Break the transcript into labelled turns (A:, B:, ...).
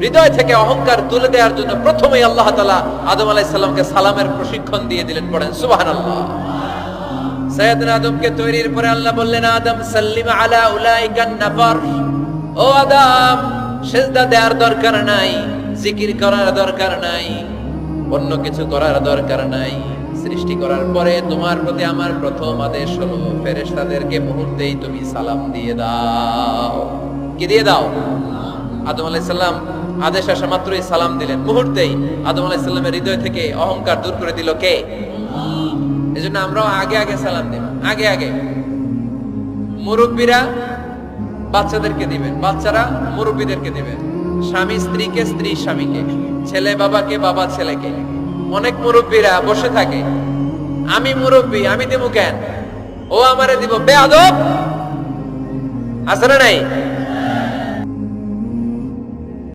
A: হৃদয় থেকে অহংকার তুলে দেওয়ার জন্য প্রথমেই আল্লাহ তাআলা আদম আলাইহিস সালামকে সালামের প্রশিক্ষণ দিয়ে দিলেন। পড়েন সুবহানাল্লাহ। সাইয়েদনা আদমকে তৈরির পরে আল্লাহ বললেন, আদম সাল্লিম আলা উলাইকান নাফার, ও আদম সিজদা দেওয়ার দরকার নাই, জিকির করার দরকার নাই, অন্য কিছু করার দরকার নাই। সৃষ্টি করার পরে তোমার প্রতি আমার প্রথম আদেশ হলো ফেরেশতাদেরকে মুহূর্তেই তুমি সালাম দিয়ে দাও। কি দিয়ে দাও? আদম আলাইহিস সালাম আদেশ আসা মাত্রই সালাম দিলেন, মুহূর্তেই আদম আলাইহিস সালামের হৃদয় থেকে অহংকার দূর করে দিল কে? এজন্য আমরাও আগে আগে সালাম দেব, আগে আগে। মুরব্বীরা বাচ্চাদেরকে দিবেন, বাচ্চারা মুরব্বীদেরকে দিবেন, স্বামী স্ত্রীকে, স্ত্রী স্বামীকে, ছেলে বাবাকে, বাবা ছেলেকে। অনেক মুরব্বীরা বসে থাকে, আমি মুরব্বী, আমি দেবো কেন, ও আমারে দিব, বেয়াদব। আছে না নাই?